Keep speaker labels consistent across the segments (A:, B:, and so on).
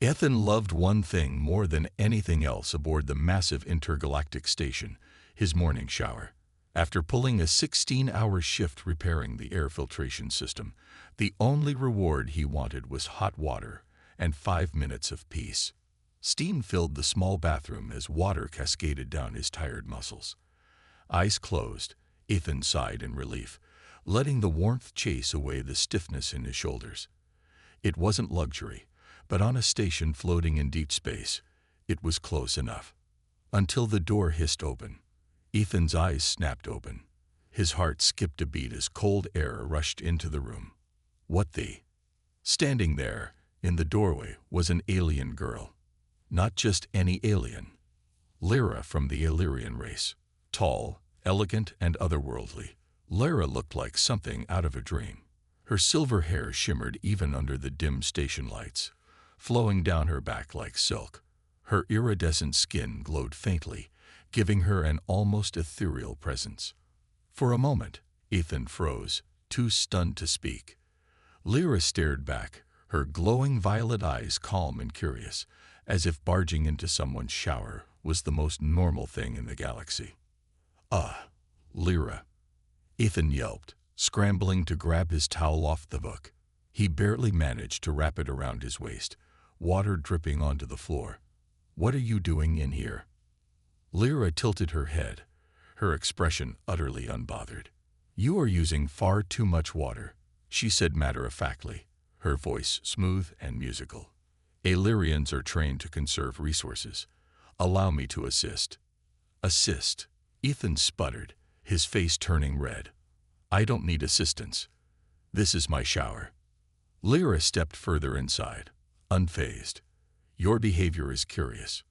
A: Ethan loved one thing more than anything else aboard the massive intergalactic station, his morning shower. After pulling a 16-hour shift repairing the air filtration system, the only reward he wanted was hot water and 5 minutes of peace. Steam filled the small bathroom as water cascaded down his tired muscles. Eyes closed, Ethan sighed in relief, letting the warmth chase away the stiffness in his shoulders. It wasn't luxury, but on a station floating in deep space, it was close enough. Until the door hissed open. Ethan's eyes snapped open. His heart skipped a beat as cold air rushed into the room. What the? Standing there, in the doorway, was an alien girl. Not just any alien. Lyra from the Illyrian race. Tall, elegant, and otherworldly, Lyra looked like something out of a dream. Her silver hair shimmered even under the dim station lights, flowing down her back like silk. Her iridescent skin glowed faintly, giving her an almost ethereal presence. For a moment, Ethan froze, too stunned to speak. Lyra stared back, her glowing violet eyes calm and curious, as if barging into someone's shower was the most normal thing in the galaxy. "Ah, Lyra," Ethan yelped, scrambling to grab his towel off the hook. He barely managed to wrap it around his waist, water dripping onto the floor. "What are you doing in here?" Lyra tilted her head, her expression utterly unbothered. "You are using far too much water," she said matter-of-factly, her voice smooth and musical. "Illyrians are trained to conserve resources. Allow me to assist." "Assist?" Ethan sputtered, his face turning red. "I don't need assistance. This is my shower." Lyra stepped further inside, unfazed. "Your behavior is curious.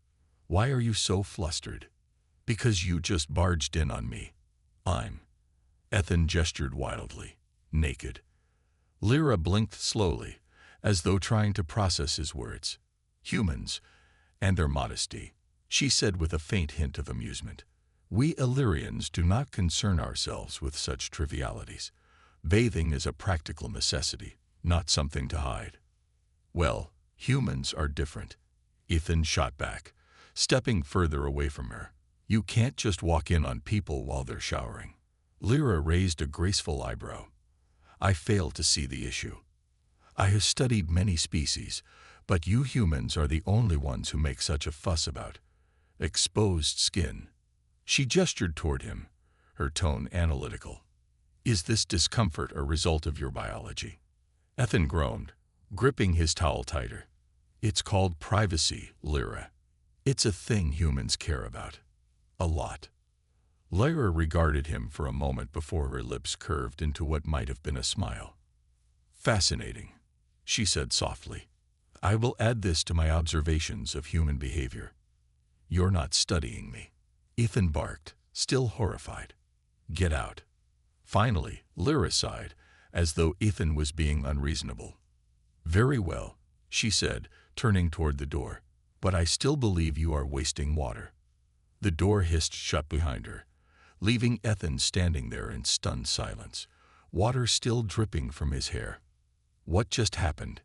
A: Why are you so flustered?" "Because you just barged in on me. I'm..." Ethan gestured wildly. "Naked." Lyra blinked slowly, as though trying to process his words. "Humans, and their modesty," she said with a faint hint of amusement. "We Illyrians do not concern ourselves with such trivialities. Bathing is a practical necessity, not something to hide." "Well, humans are different," Ethan shot back, stepping further away from her. "You can't just walk in on people while they're showering." Lyra raised a graceful eyebrow. "I fail to see the issue. I have studied many species, but you humans are the only ones who make such a fuss about exposed skin." She gestured toward him, her tone analytical. "Is this discomfort a result of your biology?" Ethan groaned, gripping his towel tighter. "It's called privacy, Lyra. It's a thing humans care about. A lot." Lyra regarded him for a moment before her lips curved into what might have been a smile. "Fascinating," she said softly. "I will add this to my observations of human behavior." "You're not studying me," Ethan barked, still horrified. "Get out." Finally, Lyra sighed, as though Ethan was being unreasonable. "Very well," she said, turning toward the door, "but I still believe you are wasting water." The door hissed shut behind her, leaving Ethan standing there in stunned silence, water still dripping from his hair. "What just happened?"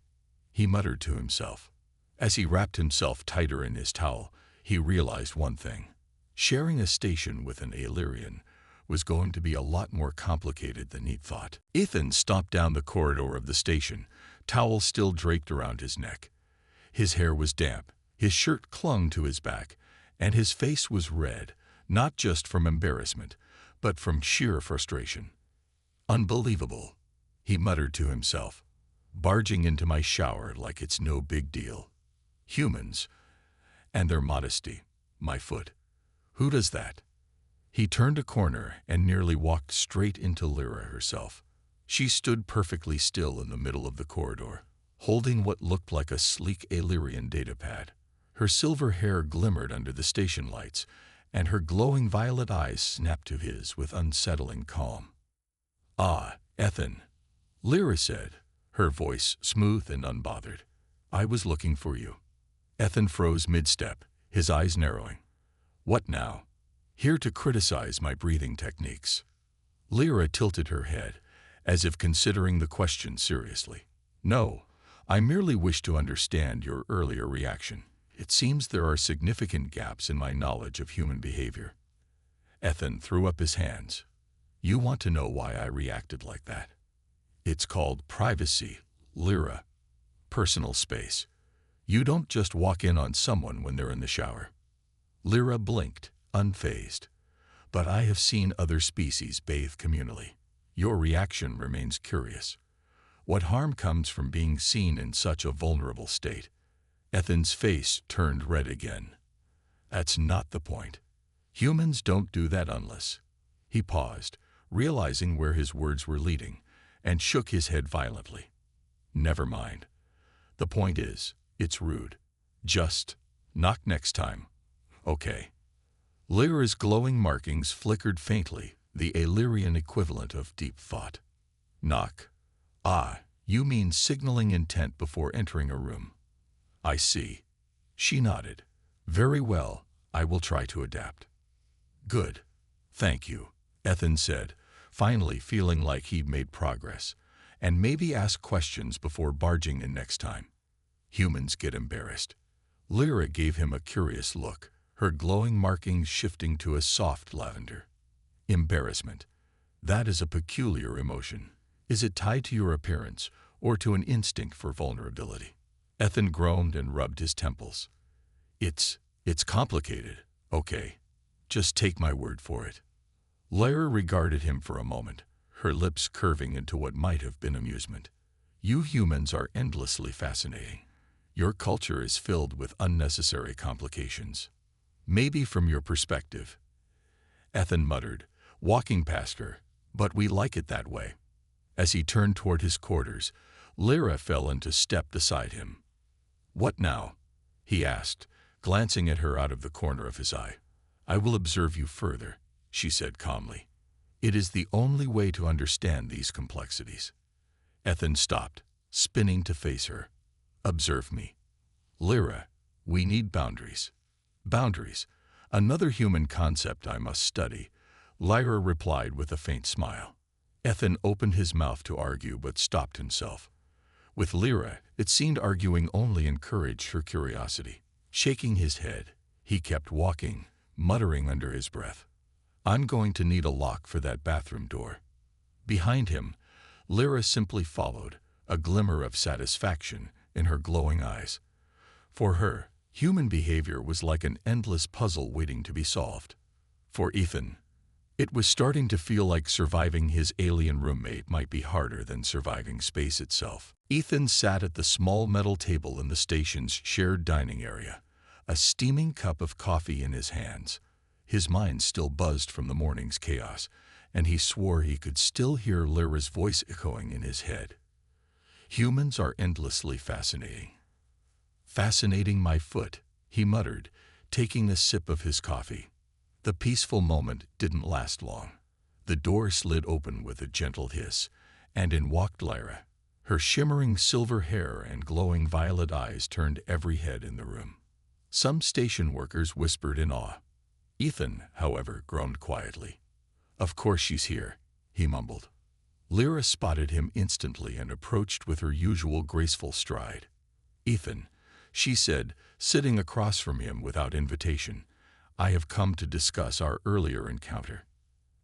A: he muttered to himself. As he wrapped himself tighter in his towel, he realized one thing. Sharing a station with an Illyrian was going to be a lot more complicated than he'd thought. Ethan stomped down the corridor of the station, towel still draped around his neck. His hair was damp, his shirt clung to his back, and his face was red, not just from embarrassment, but from sheer frustration. "Unbelievable," he muttered to himself, "barging into my shower like it's no big deal. Humans, and their modesty, my foot. Who does that?" He turned a corner and nearly walked straight into Lyra herself. She stood perfectly still in the middle of the corridor, holding what looked like a sleek Illyrian datapad. Her silver hair glimmered under the station lights, and her glowing violet eyes snapped to his with unsettling calm. "Ah, Ethan," Lyra said, her voice smooth and unbothered. "I was looking for you." Ethan froze mid-step, his eyes narrowing. "What now?" "Here to criticize my breathing techniques." Lyra tilted her head, as if considering the question seriously. "No, I merely wish to understand your earlier reaction. It seems there are significant gaps in my knowledge of human behavior. Ethan threw up his hands. You want to know why I reacted like that? It's called privacy, Lyra. Personal space. You don't just walk in on someone when they're in the shower. Lyra blinked, unfazed. But I have seen other species bathe communally. Your reaction remains curious. What harm comes from being seen in such a vulnerable state? Ethan's face turned red again. That's not the point. Humans don't do that unless... He paused, realizing where his words were leading, and shook his head violently. Never mind. The point is, it's rude. Just knock next time. Okay. Lyra's glowing markings flickered faintly, the Illyrian equivalent of deep thought. Knock. Ah, you mean signaling intent before entering a room. I see. She nodded. Very well, I will try to adapt. Good. Thank you, Ethan said, finally feeling like he'd made progress, and maybe ask questions before barging in next time. Humans get embarrassed. Lyra gave him a curious look, her glowing markings shifting to a soft lavender. Embarrassment. That is a peculiar emotion. Is it tied to your appearance or to an instinct for vulnerability? Ethan groaned and rubbed his temples. It's complicated. Okay. Just take my word for it. Lyra regarded him for a moment, her lips curving into what might have been amusement. You humans are endlessly fascinating. Your culture is filled with unnecessary complications. Maybe from your perspective. Ethan muttered, walking past her, but we like it that way. As he turned toward his quarters, Lyra fell into step beside him. What now? He asked, glancing at her out of the corner of his eye. I will observe you further, she said calmly. It is the only way to understand these complexities. Ethan stopped, spinning to face her. Observe me. Lyra, we need boundaries. Boundaries, another human concept I must study, Lyra replied with a faint smile. Ethan opened his mouth to argue but stopped himself. With Lyra, it seemed arguing only encouraged her curiosity. Shaking his head, he kept walking, muttering under his breath. I'm going to need a lock for that bathroom door. Behind him, Lyra simply followed, a glimmer of satisfaction in her glowing eyes. For her, human behavior was like an endless puzzle waiting to be solved. For Ethan, it was starting to feel like surviving his alien roommate might be harder than surviving space itself. Ethan sat at the small metal table in the station's shared dining area, a steaming cup of coffee in his hands. His mind still buzzed from the morning's chaos, and he swore he could still hear Lyra's voice echoing in his head. Humans are endlessly fascinating. Fascinating my foot, he muttered, taking a sip of his coffee. The peaceful moment didn't last long. The door slid open with a gentle hiss, and in walked Lyra. Her shimmering silver hair and glowing violet eyes turned every head in the room. Some station workers whispered in awe. Ethan, however, groaned quietly. Of course she's here, he mumbled. Lyra spotted him instantly and approached with her usual graceful stride. Ethan, she said, sitting across from him without invitation, I have come to discuss our earlier encounter.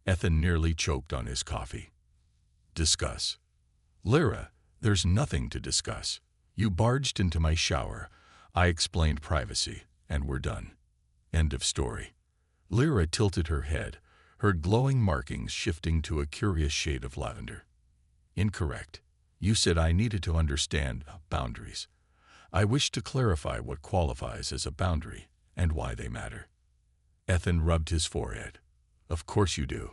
A: Ethan nearly choked on his coffee. Discuss? Lyra, there's nothing to discuss. You barged into my shower. I explained privacy, and we're done. End of story. Lyra tilted her head, her glowing markings shifting to a curious shade of lavender. Incorrect. You said I needed to understand boundaries. I wish to clarify what qualifies as a boundary and why they matter. Ethan rubbed his forehead. Of course you do.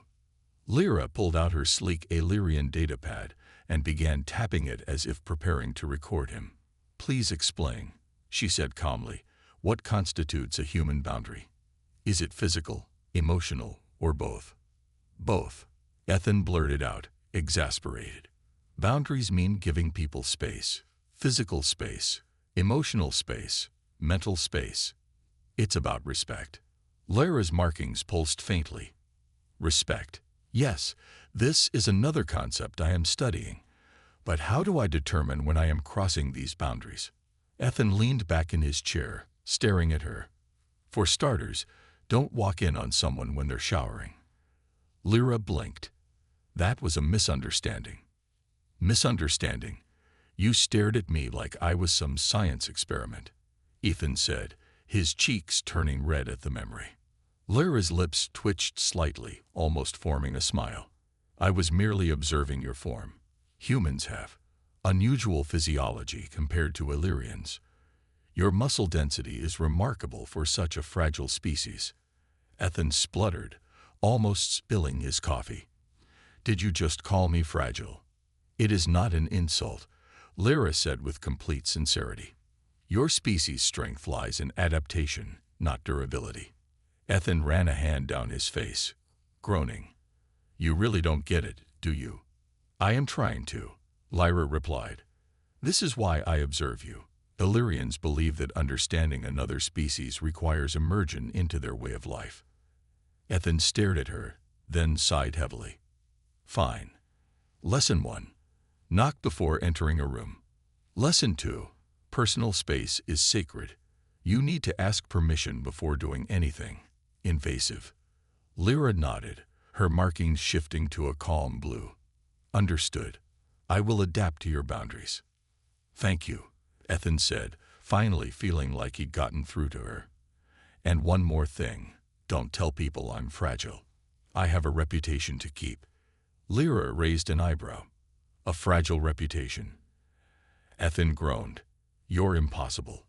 A: Lyra pulled out her sleek Illyrian datapad and began tapping it as if preparing to record him. Please explain, she said calmly, what constitutes a human boundary? Is it physical, emotional, or both? Both, Ethan blurted out, exasperated. Boundaries mean giving people space, physical space, emotional space, mental space. It's about respect. Lyra's markings pulsed faintly. Respect. Yes, this is another concept I am studying. But how do I determine when I am crossing these boundaries? Ethan leaned back in his chair, staring at her. For starters, don't walk in on someone when they're showering. Lyra blinked. That was a misunderstanding. Misunderstanding? You stared at me like I was some science experiment, Ethan said, his cheeks turning red at the memory. Lyra's lips twitched slightly, almost forming a smile. I was merely observing your form. Humans have unusual physiology compared to Illyrians. Your muscle density is remarkable for such a fragile species. Ethan spluttered, almost spilling his coffee. Did you just call me fragile? It is not an insult, Lyra said with complete sincerity. Your species' strength lies in adaptation, not durability. Ethan ran a hand down his face, groaning. You really don't get it, do you? I am trying to, Lyra replied. This is why I observe you. Illyrians believe that understanding another species requires immersion into their way of life. Ethan stared at her, then sighed heavily. Fine. Lesson 1. Knock before entering a room. Lesson 2. Personal space is sacred. You need to ask permission before doing anything invasive. Lyra nodded, her markings shifting to a calm blue. Understood. I will adapt to your boundaries. Thank you, Ethan said, finally feeling like he'd gotten through to her. And one more thing. Don't tell people I'm fragile. I have a reputation to keep. Lyra raised an eyebrow. A fragile reputation. Ethan groaned. You're impossible.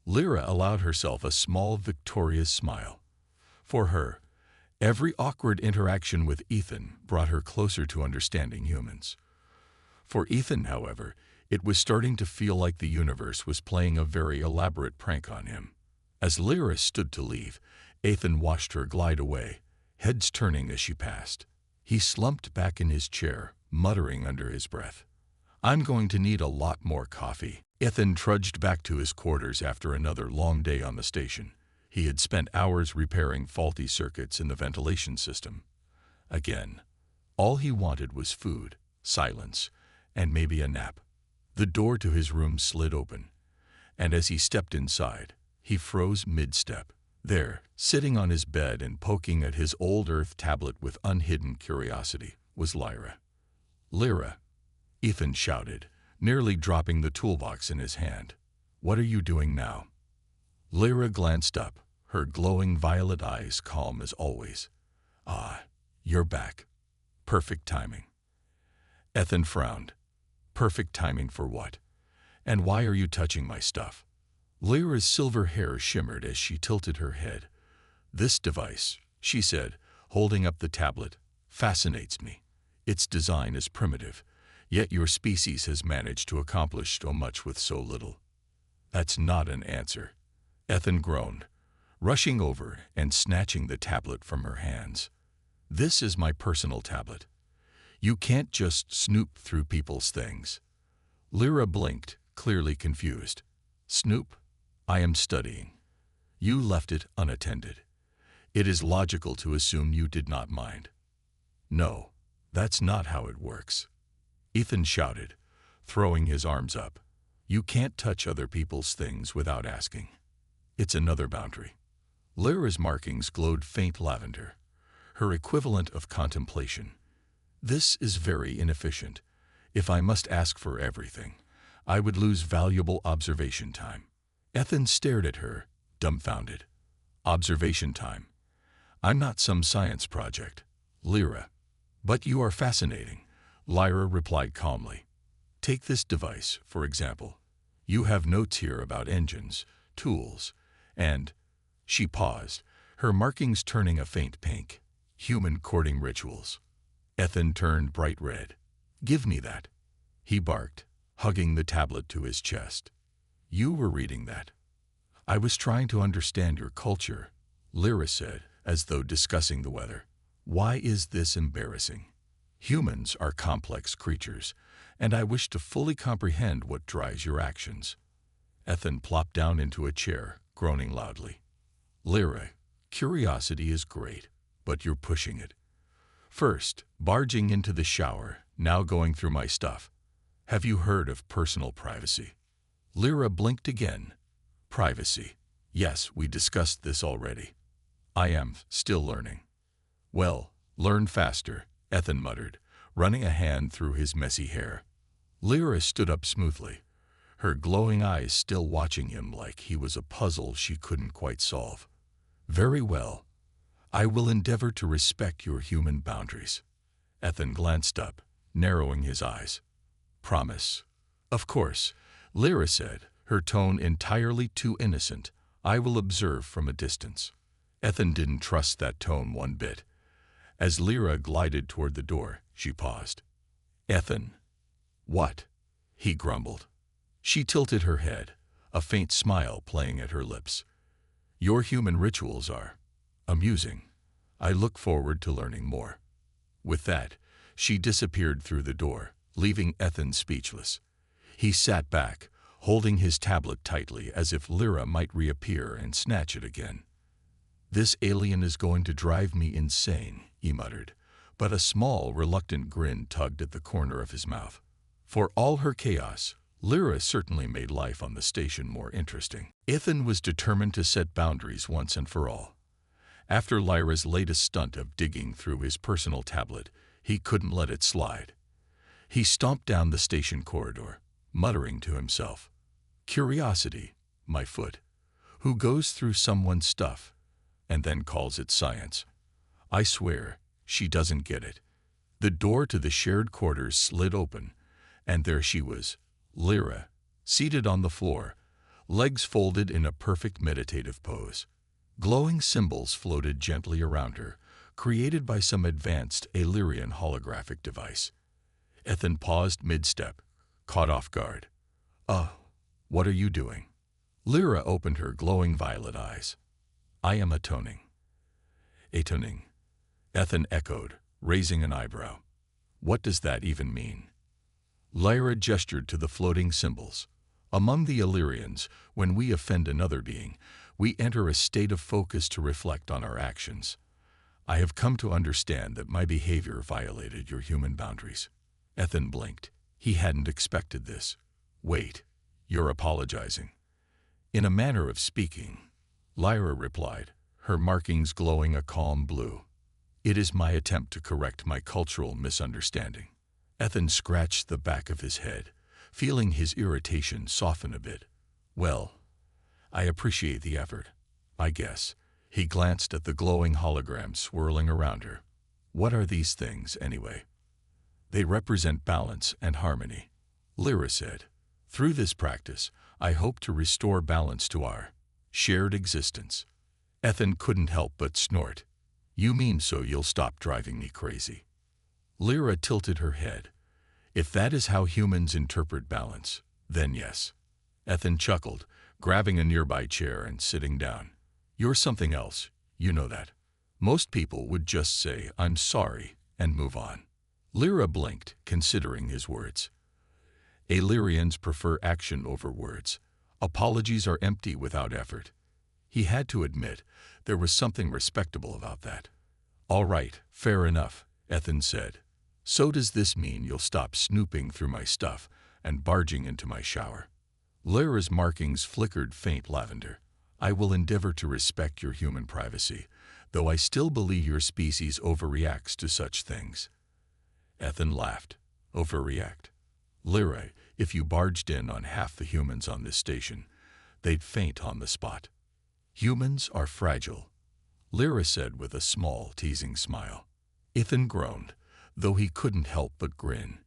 A: Lyra allowed herself a small, victorious smile. For her, every awkward interaction with Ethan brought her closer to understanding humans. For Ethan, however, it was starting to feel like the universe was playing a very elaborate prank on him. As Lyra stood to leave, Ethan watched her glide away, heads turning as she passed. He slumped back in his chair, muttering under his breath. I'm going to need a lot more coffee. Ethan trudged back to his quarters after another long day on the station. He had spent hours repairing faulty circuits in the ventilation system. Again, all he wanted was food, silence, and maybe a nap. The door to his room slid open, and as he stepped inside, he froze mid-step. There, sitting on his bed and poking at his old Earth tablet with unhidden curiosity, was Lyra. Lyra, Ethan shouted, nearly dropping the toolbox in his hand. What are you doing now? Lyra glanced up, her glowing violet eyes calm as always. Ah, you're back. Perfect timing. Ethan frowned. Perfect timing for what? And why are you touching my stuff? Lyra's silver hair shimmered as she tilted her head. This device, she said, holding up the tablet, fascinates me. Its design is primitive, yet your species has managed to accomplish so much with so little. That's not an answer. Ethan groaned, rushing over and snatching the tablet from her hands. This is my personal tablet. You can't just snoop through people's things. Lyra blinked, clearly confused. Snoop? I am studying. You left it unattended. It is logical to assume you did not mind. No, that's not how it works. Ethan shouted, throwing his arms up. You can't touch other people's things without asking. It's another boundary. Lyra's markings glowed faint lavender, her equivalent of contemplation. This is very inefficient. If I must ask for everything, I would lose valuable observation time. Ethan stared at her, dumbfounded. Observation time. I'm not some science project, Lyra. But you are fascinating, Lyra replied calmly. Take this device, for example. You have notes here about engines, tools, and... She paused, her markings turning a faint pink. Human courting rituals. Ethan turned bright red. Give me that. He barked, hugging the tablet to his chest. You were reading that. I was trying to understand your culture, Lyra said, as though discussing the weather. Why is this embarrassing? Humans are complex creatures, and I wish to fully comprehend what drives your actions. Ethan plopped down into a chair, groaning loudly. Lyra, curiosity is great, but you're pushing it. First, barging into the shower, now going through my stuff. Have you heard of personal privacy? Lyra blinked again. Privacy. Yes, we discussed this already. I am still learning. Well, learn faster, Ethan muttered, running a hand through his messy hair. Lyra stood up smoothly, her glowing eyes still watching him like he was a puzzle she couldn't quite solve. Very well. I will endeavor to respect your human boundaries. Ethan glanced up, narrowing his eyes. Promise. Of course, Lyra said, her tone entirely too innocent. I will observe from a distance. Ethan didn't trust that tone one bit. As Lyra glided toward the door, she paused. Ethan. What? He grumbled. She tilted her head, a faint smile playing at her lips. Your human rituals are amusing. I look forward to learning more. With that, she disappeared through the door, leaving Ethan speechless. He sat back, holding his tablet tightly as if Lyra might reappear and snatch it again. This alien is going to drive me insane, he muttered, but a small, reluctant grin tugged at the corner of his mouth. For all her chaos, Lyra certainly made life on the station more interesting. Ethan was determined to set boundaries once and for all. After Lyra's latest stunt of digging through his personal tablet, he couldn't let it slide. He stomped down the station corridor, muttering to himself, Curiosity, my foot, who goes through someone's stuff and then calls it science. I swear, she doesn't get it. The door to the shared quarters slid open, and there she was, Lyra, seated on the floor, legs folded in a perfect meditative pose. Glowing symbols floated gently around her, created by some advanced Illyrian holographic device. Ethan paused mid-step, caught off guard. What are you doing? Lyra opened her glowing violet eyes. I am atoning. Atoning, Ethan echoed, raising an eyebrow. What does that even mean? Lyra gestured to the floating symbols. Among the Illyrians, when we offend another being, we enter a state of focus to reflect on our actions. I have come to understand that my behavior violated your human boundaries. Ethan blinked. He hadn't expected this. Wait, you're apologizing. In a manner of speaking, Lyra replied, her markings glowing a calm blue. It is my attempt to correct my cultural misunderstanding. Ethan scratched the back of his head, feeling his irritation soften a bit. Well, I appreciate the effort, I guess. He glanced at the glowing holograms swirling around her. What are these things, anyway? They represent balance and harmony, Lyra said. Through this practice, I hope to restore balance to our shared existence. Ethan couldn't help but snort. You mean so you'll stop driving me crazy? Lyra tilted her head. If that is how humans interpret balance, then yes. Ethan chuckled, grabbing a nearby chair and sitting down. You're something else, you know that. Most people would just say, I'm sorry, and move on. Lyra blinked, considering his words. Illyrians prefer action over words. Apologies are empty without effort. He had to admit there was something respectable about that. All right, fair enough, Ethan said. So does this mean you'll stop snooping through my stuff and barging into my shower? Lyra's markings flickered faint lavender. I will endeavor to respect your human privacy, though I still believe your species overreacts to such things. Ethan laughed. Overreact? Lyra, if you barged in on half the humans on this station, they'd faint on the spot. Humans are fragile, Lyra said with a small, teasing smile. Ethan groaned, though he couldn't help but grin.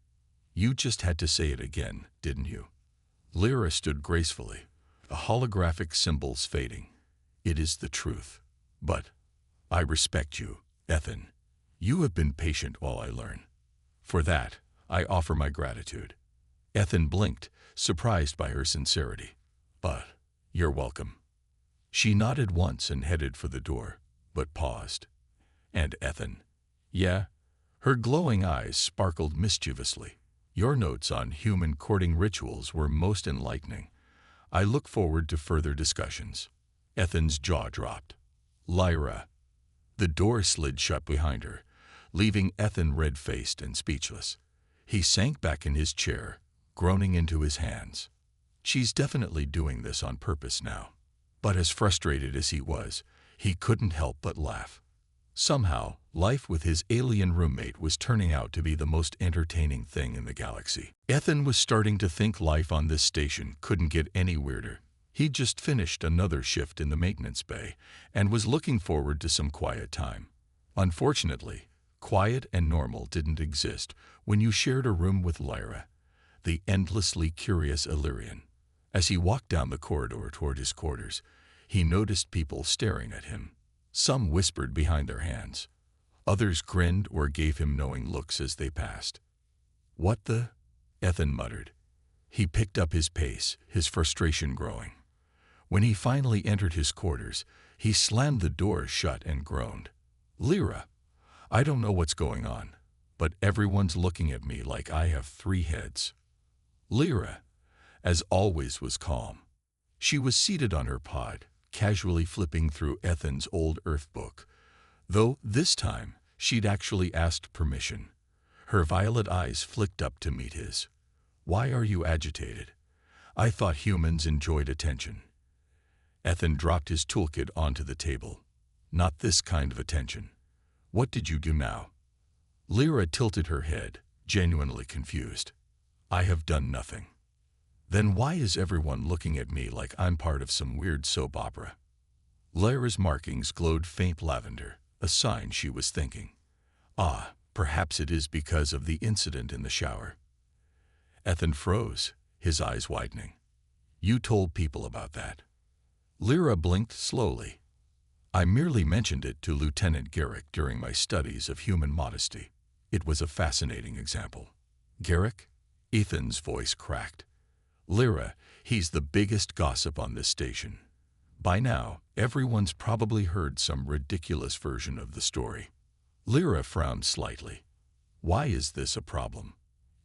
A: You just had to say it again, didn't you? Lyra stood gracefully, the holographic symbols fading. It is the truth. But I respect you, Ethan. You have been patient while I learn. For that, I offer my gratitude. Ethan blinked, surprised by her sincerity. But you're welcome. She nodded once and headed for the door, but paused. And Ethan? Yeah? Her glowing eyes sparkled mischievously. Your notes on human courting rituals were most enlightening. I look forward to further discussions. Ethan's jaw dropped. Lyra. The door slid shut behind her, leaving Ethan red-faced and speechless. He sank back in his chair, groaning into his hands. She's definitely doing this on purpose now. But as frustrated as he was, he couldn't help but laugh. Somehow, life with his alien roommate was turning out to be the most entertaining thing in the galaxy. Ethan was starting to think life on this station couldn't get any weirder. He'd just finished another shift in the maintenance bay and was looking forward to some quiet time. Unfortunately, quiet and normal didn't exist when you shared a room with Lyra, the endlessly curious Illyrian. As he walked down the corridor toward his quarters, he noticed people staring at him. Some whispered behind their hands. Others grinned or gave him knowing looks as they passed. "What the?" Ethan muttered. He picked up his pace, his frustration growing. When he finally entered his quarters, he slammed the door shut and groaned. "Lyra, I don't know what's going on, but everyone's looking at me like I have 3 heads." Lyra, as always, was calm. She was seated on her pod, casually flipping through Ethan's old Earth book, though this time she'd actually asked permission. Her violet eyes flicked up to meet his. "Why are you agitated? I thought humans enjoyed attention." Ethan dropped his toolkit onto the table. "Not this kind of attention. What did you do now?" Lyra tilted her head, genuinely confused. "I have done nothing." "Then why is everyone looking at me like I'm part of some weird soap opera?" Lyra's markings glowed faint lavender, a sign she was thinking. "Ah, perhaps it is because of the incident in the shower." Ethan froze, his eyes widening. "You told people about that?" Lyra blinked slowly. "I merely mentioned it to Lieutenant Garrick during my studies of human modesty. It was a fascinating example." "Garrick?" Ethan's voice cracked. "Lyra, he's the biggest gossip on this station. By now, everyone's probably heard some ridiculous version of the story." Lyra frowned slightly. "Why is this a problem?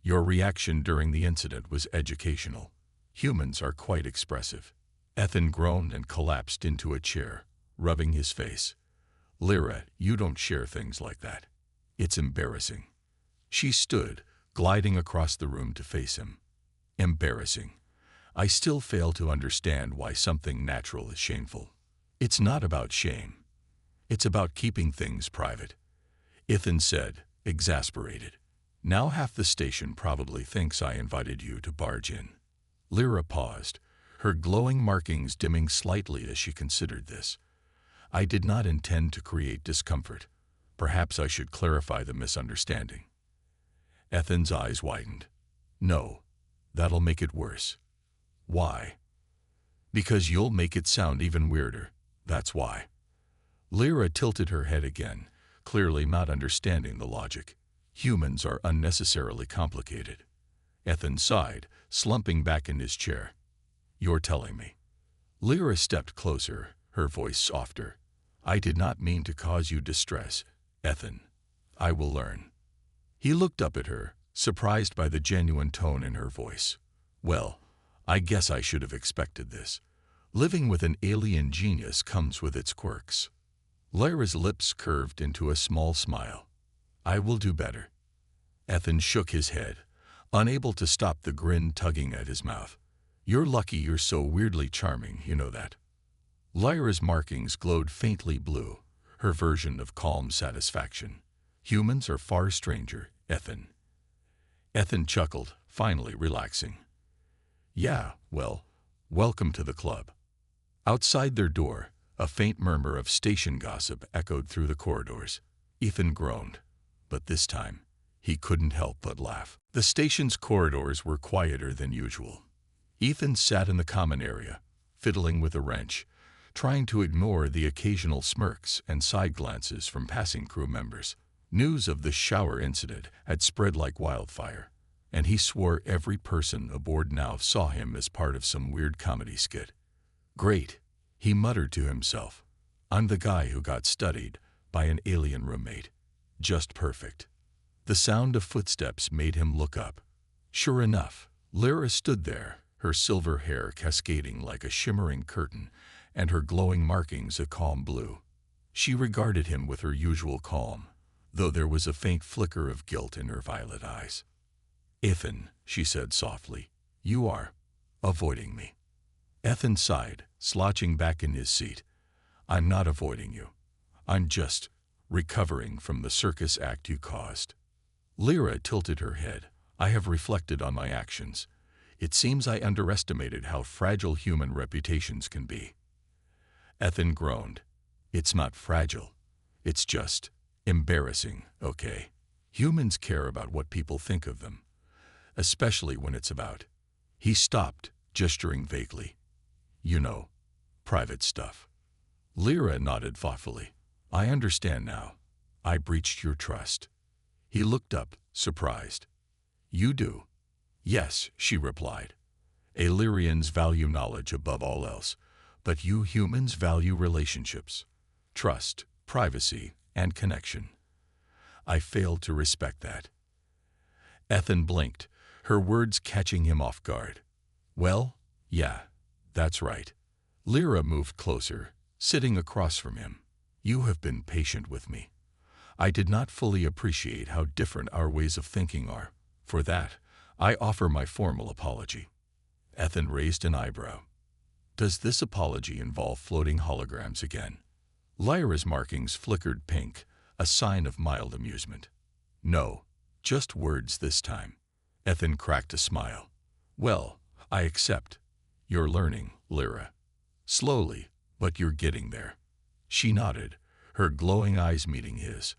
A: Your reaction during the incident was educational. Humans are quite expressive." Ethan groaned and collapsed into a chair, rubbing his face. "Lyra, you don't share things like that. It's embarrassing." She stood, gliding across the room to face him. "Embarrassing. I still fail to understand why something natural is shameful." "It's not about shame. It's about keeping things private," Ethan said, exasperated. "Now half the station probably thinks I invited you to barge in." Lyra paused, her glowing markings dimming slightly as she considered this. "I did not intend to create discomfort. Perhaps I should clarify the misunderstanding." Ethan's eyes widened. "No, that'll make it worse." "Why?" "Because you'll make it sound even weirder, that's why." Lyra tilted her head again, clearly not understanding the logic. "Humans are unnecessarily complicated." Ethan sighed, slumping back in his chair. "You're telling me." Lyra stepped closer, her voice softer. "I did not mean to cause you distress, Ethan. I will learn." He looked up at her, surprised by the genuine tone in her voice. "Well, I guess I should have expected this. Living with an alien genius comes with its quirks." Lyra's lips curved into a small smile. "I will do better." Ethan shook his head, unable to stop the grin tugging at his mouth. "You're lucky you're so weirdly charming, you know that." Lyra's markings glowed faintly blue, her version of calm satisfaction. "Humans are far stranger, Ethan." Ethan chuckled, finally relaxing. "Yeah, well, welcome to the club." Outside their door, a faint murmur of station gossip echoed through the corridors. Ethan groaned, but this time, he couldn't help but laugh. The station's corridors were quieter than usual. Ethan sat in the common area, fiddling with a wrench, trying to ignore the occasional smirks and side glances from passing crew members. News of the shower incident had spread like wildfire, and he swore every person aboard now saw him as part of some weird comedy skit. "Great," he muttered to himself. "I'm the guy who got studied by an alien roommate. Just perfect." The sound of footsteps made him look up. Sure enough, Lyra stood there, her silver hair cascading like a shimmering curtain and her glowing markings a calm blue. She regarded him with her usual calm, though there was a faint flicker of guilt in her violet eyes. Ethan, she said softly, you are avoiding me. Ethan sighed, slouching back in his seat. I'm not avoiding you. I'm just recovering from the circus act you caused. Lyra tilted her head. I have reflected on my actions. It seems I underestimated how fragile human reputations can be. Ethan groaned. It's not fragile. It's just embarrassing, okay? Humans care about what people think of them, especially when it's about. He stopped, gesturing vaguely. You know, private stuff. Lyra nodded thoughtfully. I understand now. I breached your trust. He looked up, surprised. You do? Yes, she replied. Illyrians value knowledge above all else, but you humans value relationships, trust, privacy, and connection. I failed to respect that. Ethan blinked, her words catching him off guard. Well, yeah, that's right. Lyra moved closer, sitting across from him. You have been patient with me. I did not fully appreciate how different our ways of thinking are. For that, I offer my formal apology. Ethan raised an eyebrow. Does this apology involve floating holograms again? Lyra's markings flickered pink, a sign of mild amusement. No, just words this time. Ethan cracked a smile. Well, I accept. You're learning, Lyra. Slowly, but you're getting there. She nodded, her glowing eyes meeting his.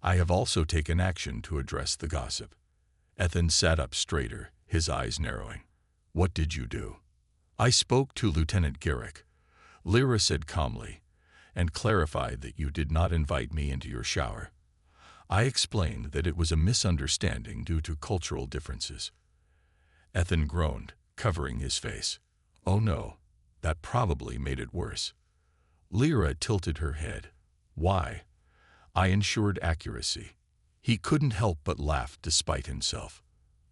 A: I have also taken action to address the gossip. Ethan sat up straighter, his eyes narrowing. What did you do? I spoke to Lieutenant Garrick, Lyra said calmly, and clarified that you did not invite me into your shower. I explained that it was a misunderstanding due to cultural differences. Ethan groaned, covering his face. Oh no, that probably made it worse. Lyra tilted her head. Why? I ensured accuracy. He couldn't help but laugh despite himself.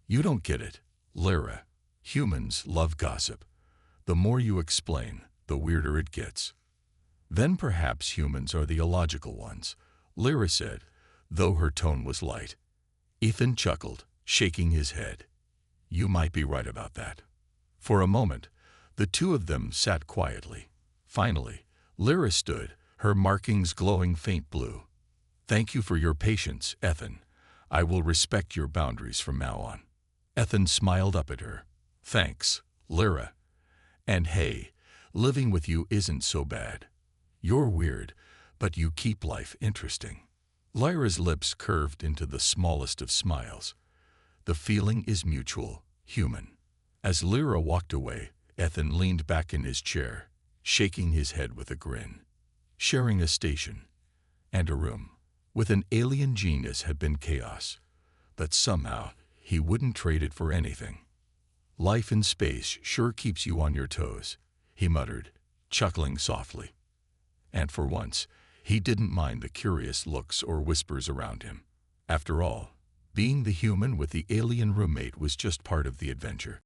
A: You don't get it, Lyra. Humans love gossip. The more you explain, the weirder it gets. Then perhaps humans are the illogical ones, Lyra said, though her tone was light. Ethan chuckled, shaking his head. You might be right about that. For a moment, the two of them sat quietly. Finally, Lyra stood, her markings glowing faint blue. Thank you for your patience, Ethan. I will respect your boundaries from now on. Ethan smiled up at her. Thanks, Lyra. And hey, living with you isn't so bad. You're weird, but you keep life interesting. Lyra's lips curved into the smallest of smiles. The feeling is mutual, human. As Lyra walked away, Ethan leaned back in his chair, shaking his head with a grin. Sharing a station and a room with an alien genius had been chaos, but somehow he wouldn't trade it for anything. Life in space sure keeps you on your toes, he muttered, chuckling softly. And for once, he didn't mind the curious looks or whispers around him. After all, being the human with the alien roommate was just part of the adventure.